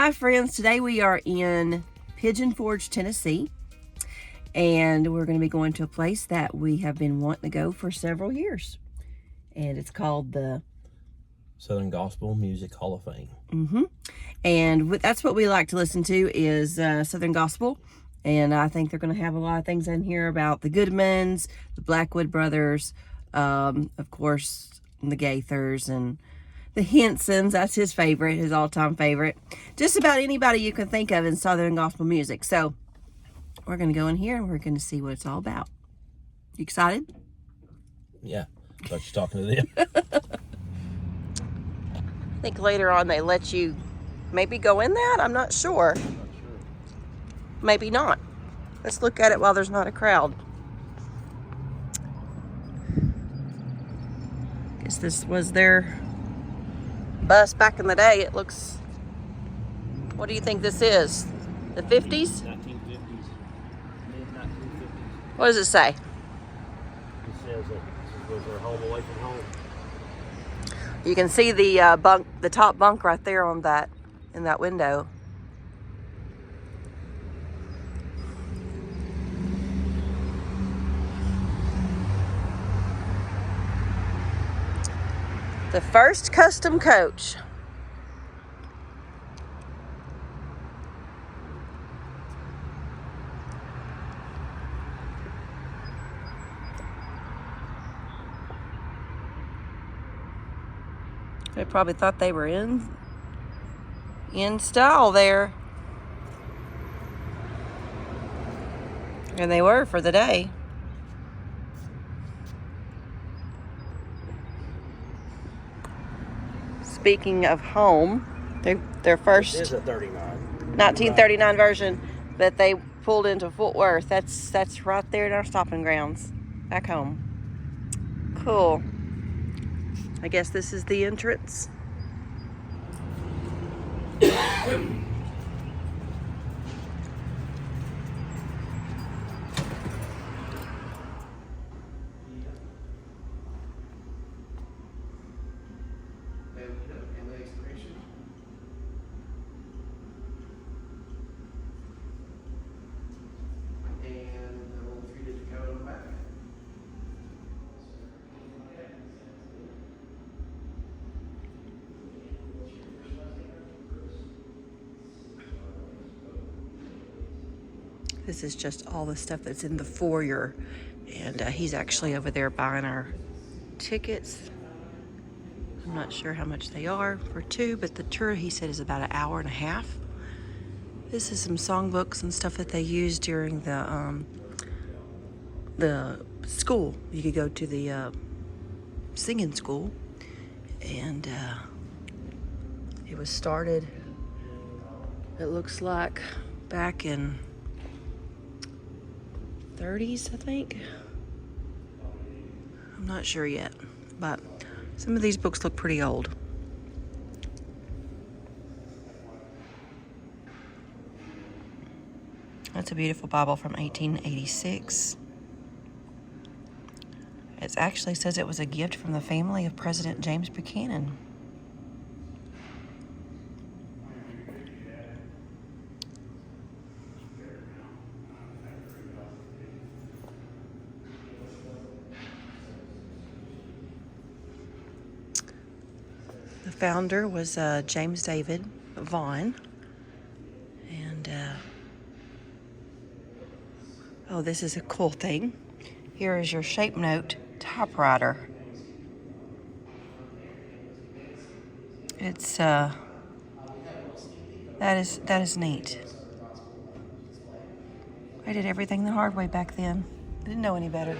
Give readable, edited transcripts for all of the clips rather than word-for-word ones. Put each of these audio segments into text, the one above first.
Hi friends, today we are in Pigeon Forge, Tennessee, and we're going to be going to a place that we have been wanting to go for several years, and it's called the Southern Gospel Music Hall of Fame. And that's what we like to listen to is Southern Gospel, and I think they're going to have a lot of things in here about the Goodmans, the Blackwood Brothers, of course the Gaithers, and the Hensons. That's his favorite, his all-time favorite. Just about anybody you can think of in Southern Gospel music. So we're going to go in here and we're going to see what it's all about. You excited? Yeah, I thought you were talking to them. I think later on they let you maybe go in that. I'm not sure. Maybe not. Let's look at it while there's not a crowd. Guess this was their bus back in the day. It looks, what do you think this is? The 50s? 1950s. Mid-1950s. What does it say? It says that this was their home away from home. You can see the bunk, the top bunk right there on that, in that window. The first custom coach. They probably thought they were in style there. And they were for the day. Speaking of home, their first This is a 39. 1939 version that they pulled into Fort Worth. That's right there in our stopping grounds back home. Cool. I guess this is the entrance. This is just all the stuff that's in the foyer. And he's actually over there buying our tickets. I'm not sure how much they are for two, but the tour, he said, is about an hour and a half. This is some songbooks and stuff that they use during the school. You could go to the singing school. And it was started, it looks like, back in 30s, I think. I'm not sure yet, but some of these books look pretty old. That's a beautiful Bible from 1886. It actually says it was a gift from the family of President James Buchanan. The founder was James David Vaughn. And, oh, this is a cool thing. Here is your Shape Note typewriter. It's, that is neat. I did everything the hard way back then. I didn't know any better.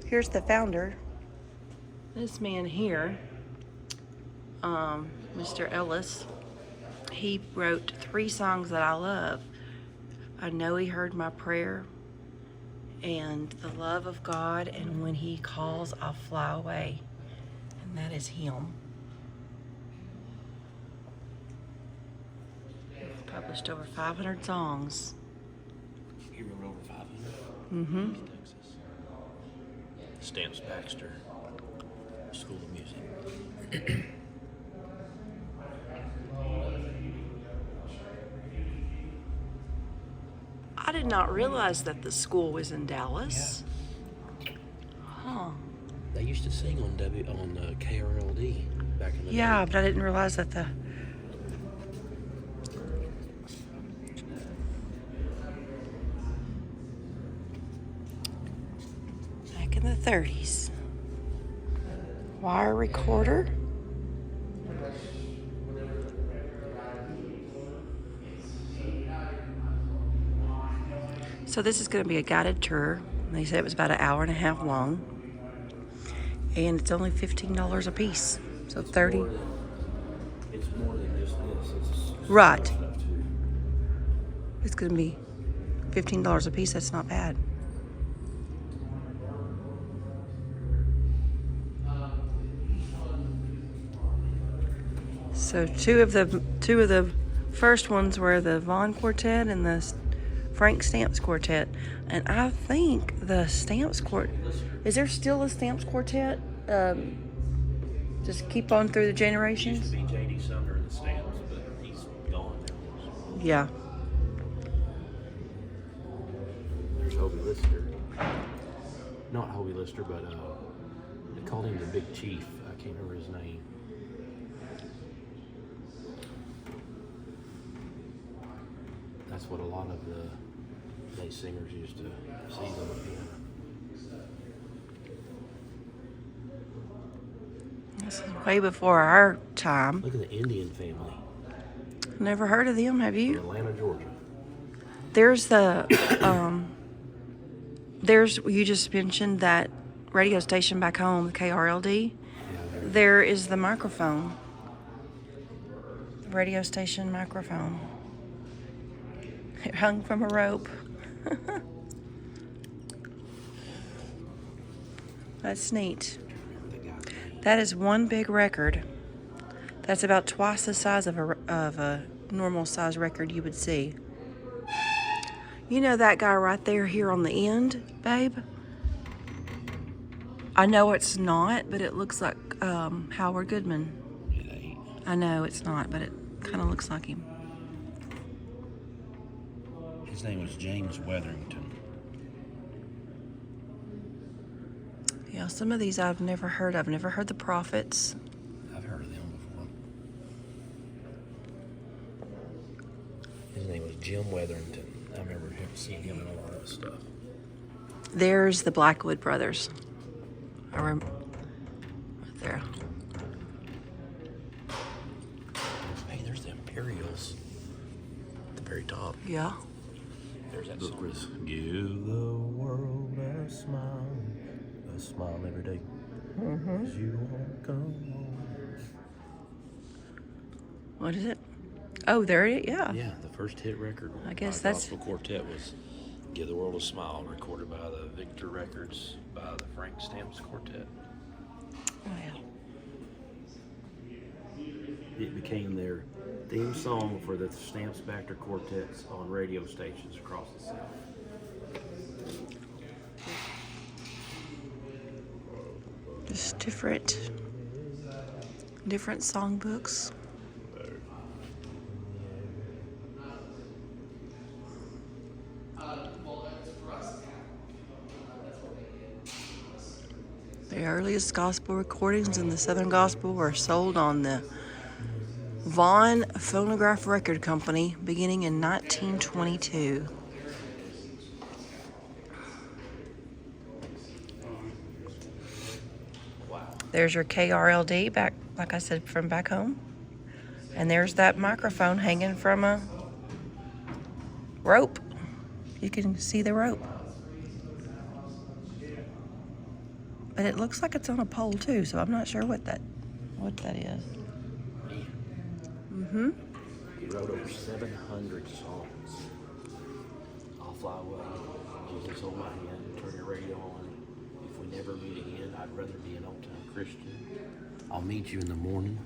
Here's the founder. This man here, Mr. Ellis, he wrote 3 songs that I love. I Know He Heard My Prayer, and The Love of God, and When He Calls, I'll Fly Away. And that is him. Published over 500 songs. He wrote over 500. Mm-hmm. Stamps Baxter School of Music. I did not realize that the school was in Dallas. Huh. They used to sing on KRLD back in the day. Yeah, but I didn't realize that the... Back in the 30s. Wire recorder. So this is going to be a guided tour. They said it was about an hour and a half long. And it's only $15 a piece. So It's 30. It's more than just this. It's Right. other stuff too. It's going to be $15 a piece. That's not bad. So two of the first ones were the Vaughn Quartet and the Frank Stamps Quartet, and I think the Stamps Quartet. Is there still a Stamps Quartet? Just keep on through the It used generations. to be J.D. Sumner and the Stamps, but he's gone now. Yeah. There's Hobie Lister. Not Hobie Lister, but they called him the Big Chief. I can't remember his name. That's what a lot of the day singers used to sing on the piano. This is way before our time. Look at the Indian family Never heard of them, have in you? Atlanta, Georgia. There's the there's, you just mentioned that radio station back home, the KRLD. There is the microphone. The radio station microphone. It hung from a rope. That's neat. That is one big record. That's about twice the size of a normal size record you would see. You know that guy right there here on the end, babe? I know it's not, but it looks like Howard Goodman. It ain't. I know it's not, but it kind of looks like him. His name was James Weatherington. Yeah, some of these I've never heard of. I've never heard the Prophets. I've heard of them before. His name was Jim Weatherington. I remember seeing him in a lot of stuff. There's the Blackwood Brothers. I remember right there. Hey, there's the Imperials at the very top. Yeah. There's that song. Give the world a smile every day. As you won't come home. What is it? Oh, there it is. Yeah. Yeah, the first hit record I guess by that's- Gospel Quartet was Give the World a Smile, recorded by the Victor Records by the Frank Stamps Quartet. Oh, yeah. It became their theme song for the Stamps Baxter Quartets on radio stations across the South. Just different songbooks. The earliest gospel recordings in the Southern Gospel were sold on the Vaughn Phonograph Record Company beginning in 1922. Wow. There's your KRLD back, like I said, from back home. And there's that microphone hanging from a rope. You can see the rope. But it looks like it's on a pole too, so I'm not sure what that is. Mm-hmm. He wrote over 700 songs. I'll fly away. Jesus, hold my hand. Turn your radio on. If we never meet again, I'd rather be an old-time Christian. I'll meet you in the morning.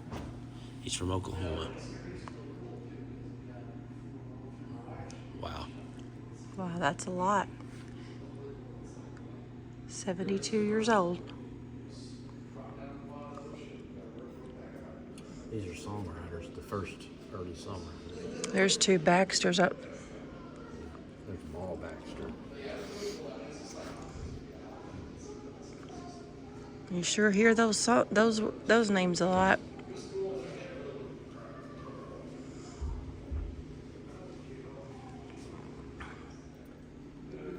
He's from Oklahoma. Wow. Wow, that's a lot. 72 years old. These are songwriters, the first early songwriters. There's two Baxters up. There's Maul Baxter. You sure hear those names a lot.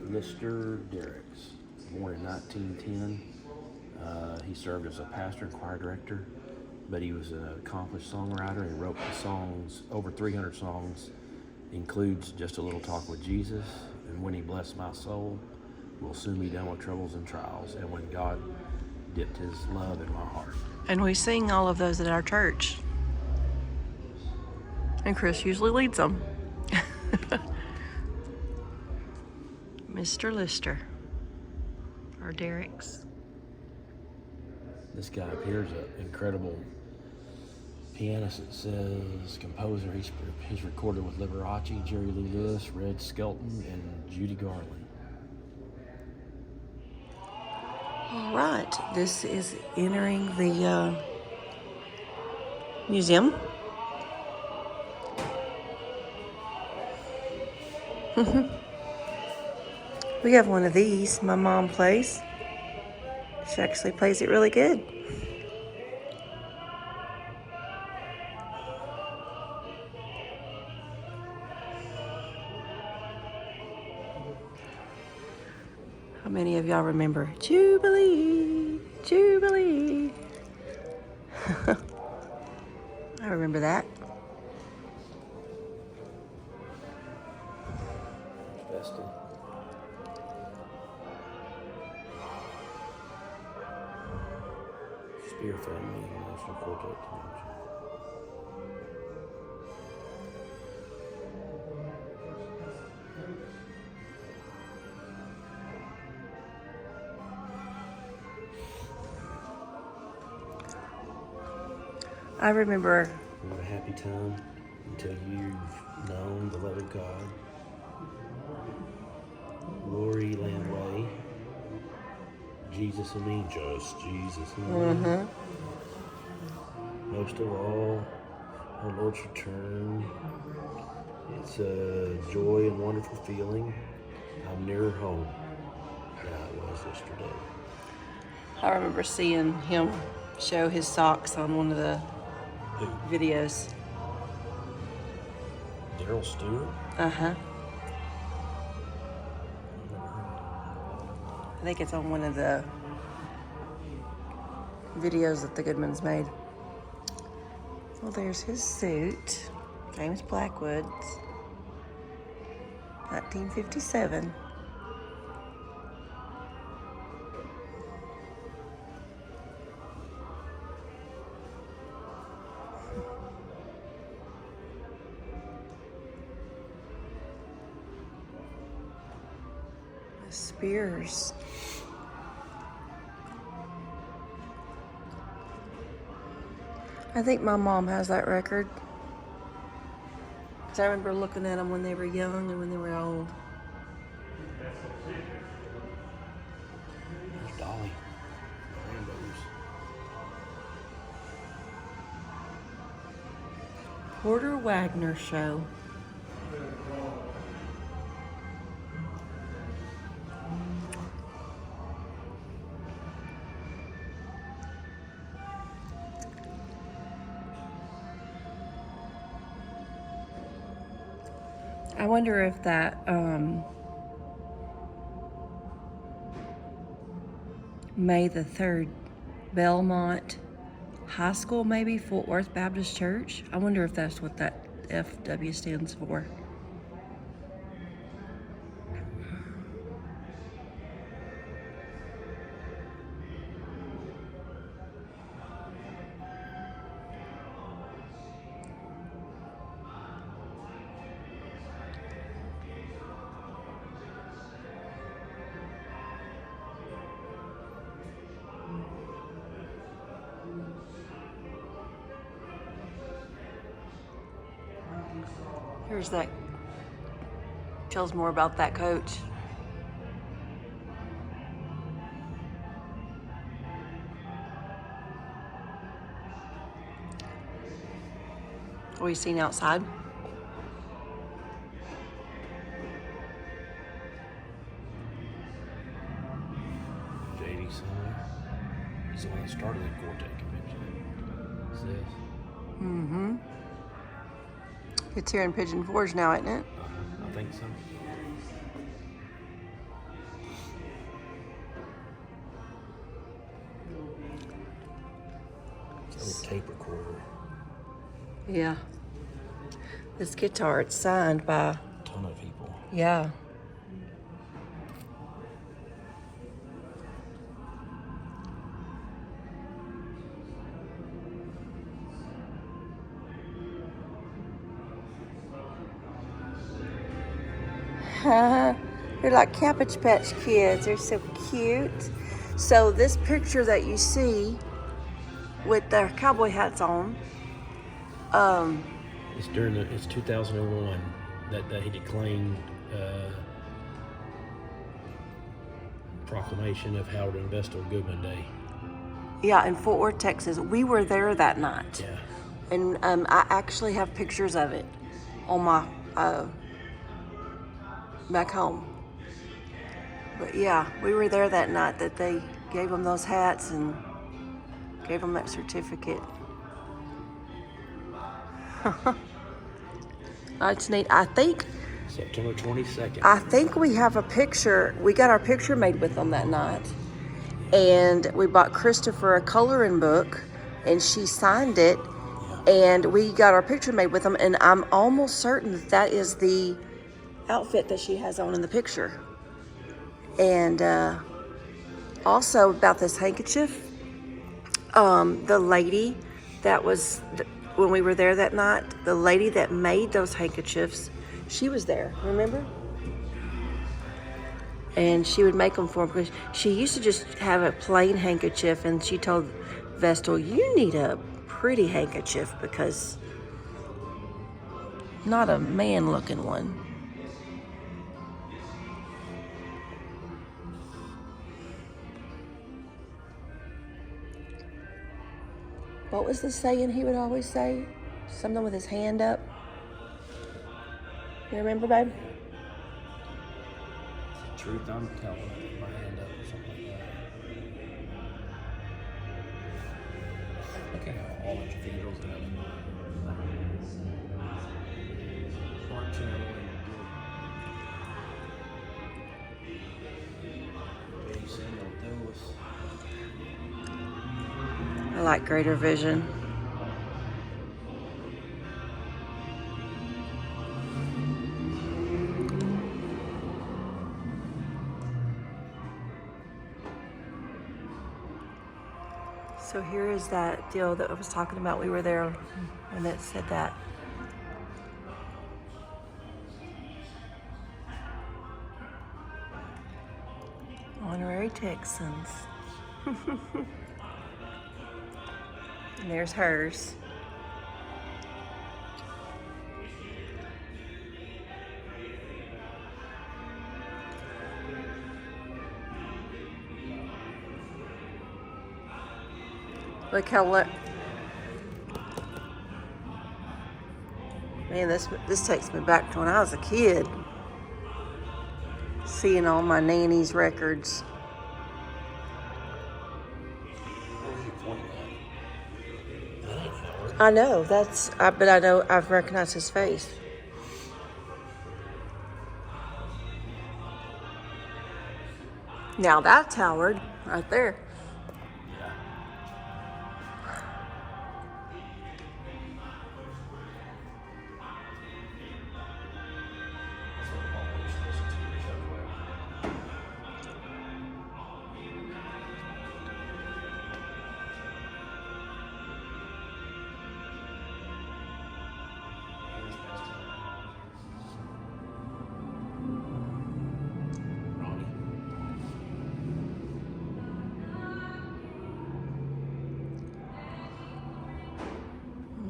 Mr. Derricks, born in 1910. He served as a pastor and choir director, but he was an accomplished songwriter. He wrote the songs, over 300 songs, includes Just a Little Talk with Jesus, and When He Blessed My Soul, Will Soon Be Done with Troubles and Trials, and When God Dipped His Love in My Heart. And we sing all of those at our church. And Chris usually leads them. Mr. Lister, or Derricks. This guy up here is an incredible pianist. It says composer. He's recorded with Liberace, Jerry Lee Lewis, Red Skelton, and Judy Garland. All right, this is entering the museum. We have one of these. My mom plays. She actually plays it really good. How many of y'all remember Jubilee, Jubilee? I remember that. Vestal. Spear family in the National Quartet Convention. I remember. What a happy time until you've known the love of God. Lori Landway. Jesus and me, just Jesus and me. Most of all, our Lord's return. It's a joy and wonderful feeling. I'm nearer home than I was yesterday. I remember seeing him show his socks on one of the videos. Daryl Stewart? Uh-huh. I think it's on one of the videos that the Goodmans made. Well, there's his suit. James Blackwood's. 1957. Spears. I think my mom has that record. Because I remember looking at them when they were young and when they were old. There's Dolly. Rambo's. Porter Wagner Show. I wonder if that May the 3rd, Belmont High School, maybe Fort Worth Baptist Church. I wonder if that's what that FW stands for. Here's that. Tells more about that coach. we've seen outside. JD somewhere. He's the one that started the Quartet convention. Is this? Mm-hmm. It's here in Pigeon Forge now, isn't it? I think so. It's a little tape recorder. Yeah. This guitar, it's signed by... A ton of people. Yeah. They're like Cabbage Patch Kids. They're so cute. So this picture that you see with their cowboy hats on, It's 2001 that he declaimed proclamation of Howard and Vestal Goodman Day. yeah, in Fort Worth, Texas. We were there that night. Yeah. And I actually have pictures of it on my back home. But yeah, we were there that night that they gave them those hats and gave them that certificate. That's neat. I think September 22nd. I think we have a picture. We got our picture made with them that night. And we bought Christopher a coloring book and she signed it. And we got our picture made with them. And I'm almost certain that that is the outfit that she has on in the picture. And also about this handkerchief, the lady that was, when we were there that night, the lady that made those handkerchiefs, she was there, remember? And she would make them for them because she used to just have a plain handkerchief, and she told Vestal, you need a pretty handkerchief because not a man looking one. What was the saying he would always say? Something with his hand up. You remember, babe? Truth I'm telling, my hand up or something like that. Look at how all the cathedrals have I like Greater Vision. So here is that deal that I was talking about. We were there when it said that. Honorary Texans. And there's hers. Look how man, this takes me back to when I was a kid. Seeing all my nanny's records. I know, but I know I've recognized his face. Now that's Howard, right there.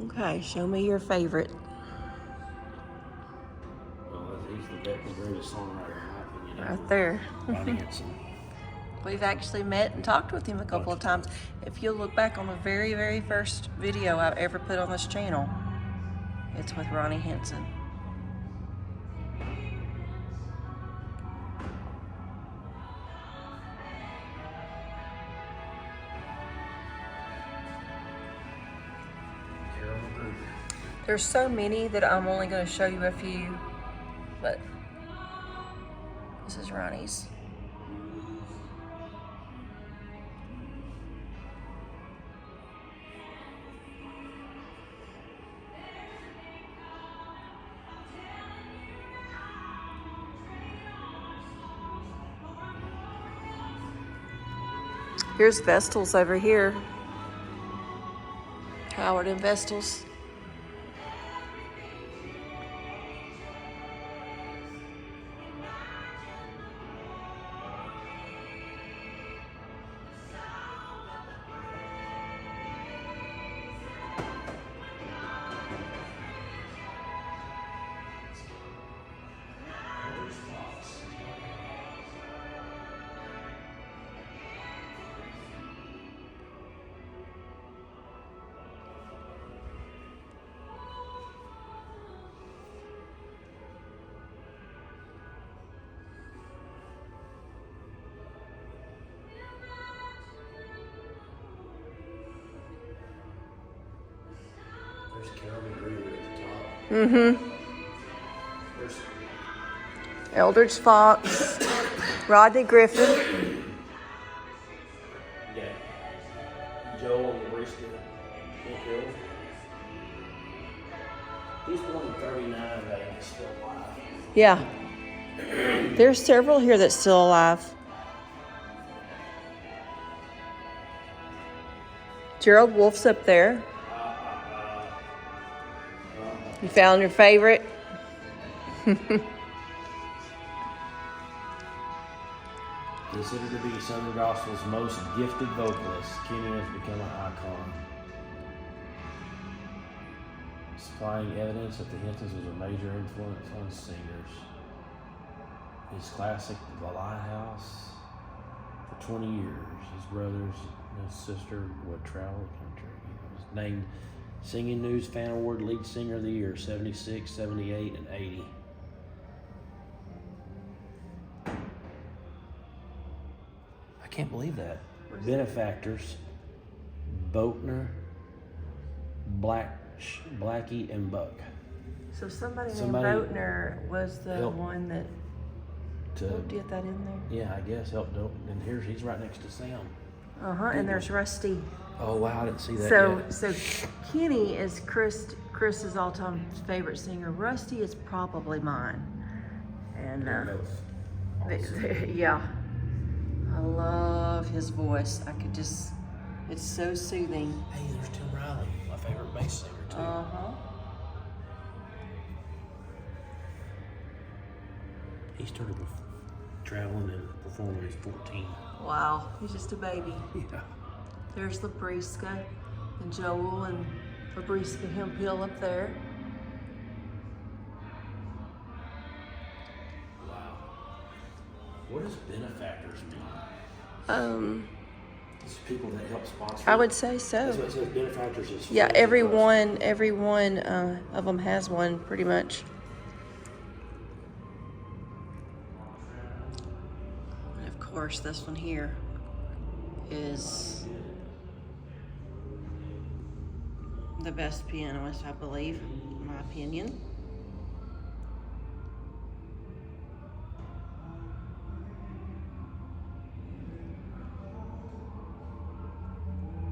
Okay, show me your favorite. Well, he's the greatest songwriter in my opinion. Right there. Ronnie Hanson. We've actually met and talked with him a couple of times. If you'll look back on the very, very first video I ever put on this channel, It's with Ronnie Henson. There's so many that I'm only going to show you a few, but this is Ronnie's. Here's Vestal's over here. Howard and Vestal's. Mm-hmm. Eldridge Fox, Rodney Griffin. Yeah. Joel and Marista Hill. He's born in 39, but he's still alive. Yeah. There's several here that's still alive. Gerald Wolf's up there. You found your favorite? Considered to be Southern Gospel's most gifted vocalist, Kenny has become an icon. Supplying evidence that the Hintons was a major influence on singers. His classic, The Lighthouse, for 20 years. His brothers and his sister would travel the country. He was named Singing News Fan Award Lead Singer of the Year, 76, 78, and 80. I can't believe that. Benefactors, Boatner, Blackie, and Buck. So somebody named Boatner was the one that helped get that in there? Yeah, I guess helped. And he's right next to Sam. And there's Rusty. Oh wow, I didn't see that yet. So Kenny is Chris's all-time favorite singer. Rusty is probably mine. And yeah, I love his voice. It's so soothing. Hey, there's Tim Riley, my favorite bass singer too. He started traveling and performing when he was 14. Wow, he's just a baby. Yeah. There's Labriska and Joel and Labriska Hemphill up there. Wow. What does benefactors mean? It's people that help sponsor. I would say so. That's what it says. Benefactors is. Yeah, every one of them has one pretty much. And of course, this one here is the best pianist, I believe, in my opinion.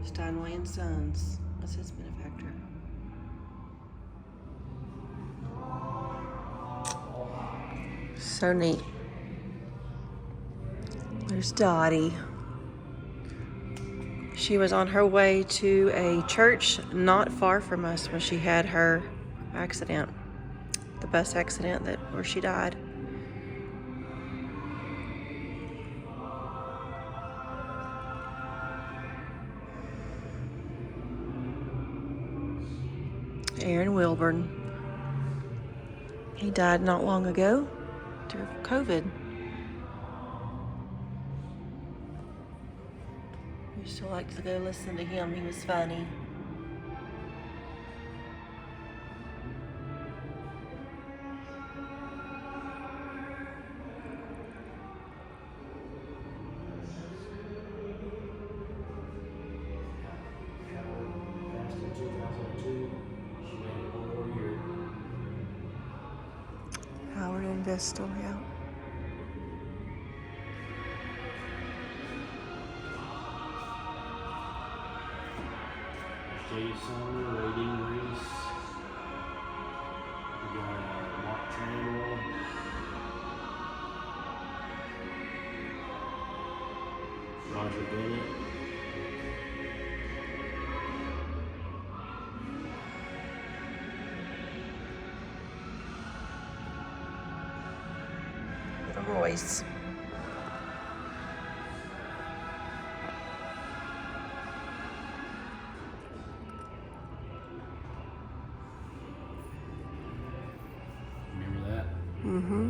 Steinway and Sons. That's his benefactor. So neat. There's Dottie. She was on her way to a church not far from us when she had her accident, the bus accident where she died. Aaron Wilburn. He died not long ago through COVID. We used to like to go listen to him. He was funny. Vestal, yeah. Jason, Rating Reese. We got Mark Trammell. Roger Bennett. Little Royce. Remember that? Mm-hmm.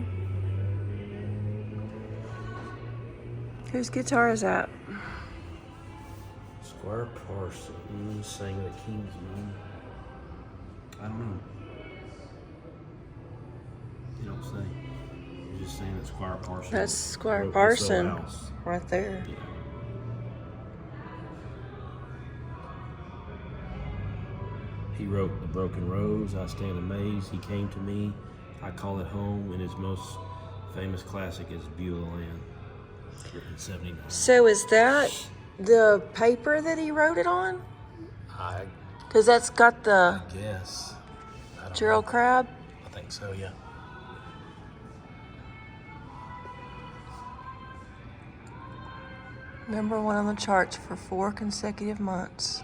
Whose guitar is that? Squire Parsons sang the Kingsman. I don't know. You don't say. You're just saying that Squire Parsons. That's Squire wrote Parson This Old House. right there. Yeah. He wrote The Broken Rose, I Stand Amazed, He Came to Me, I Call It Home, and his most famous classic is Beulah Land, written in 79. So is that the paper that he wrote it on? I Because that's got the guess. I don't Gerald know. Crab. I think so, yeah. Number 1 on the charts for 4 consecutive months.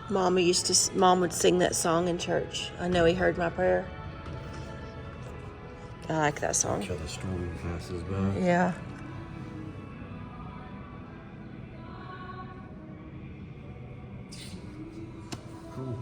Mom would sing that song in church. I know he heard my prayer. I like that song. Watch how the storm passes by. Yeah. Cool.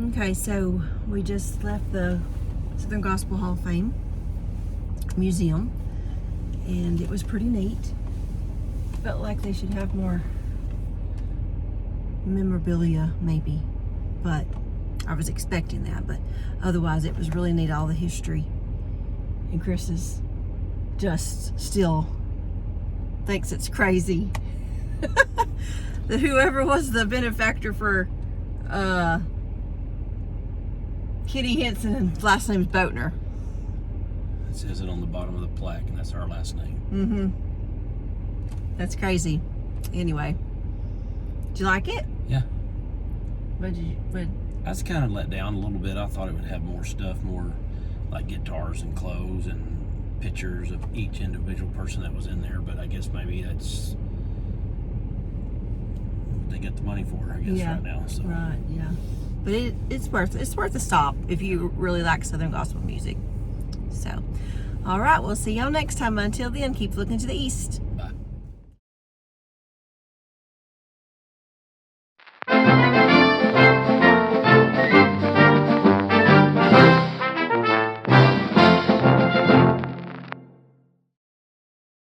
Okay, so we just left the Southern Gospel Hall of Fame Museum, and it was pretty neat. Felt like they should have more memorabilia, maybe, but I was expecting that. But otherwise, it was really neat, all the history. And Chris is just still thinks it's crazy that whoever was the benefactor for Kitty Henson, and last name's Boatner. It says it on the bottom of the plaque, and that's our last name. Mm-hmm. That's crazy. Anyway, did you like it? Yeah. What? I was kind of let down a little bit. I thought it would have more stuff, more like guitars and clothes and pictures of each individual person that was in there, but I guess maybe that's what they get the money for, I guess, right now. So. Right, yeah. But it's worth a stop if you really like Southern Gospel music. So, all right, we'll see y'all next time. Until then, keep looking to the east. Bye.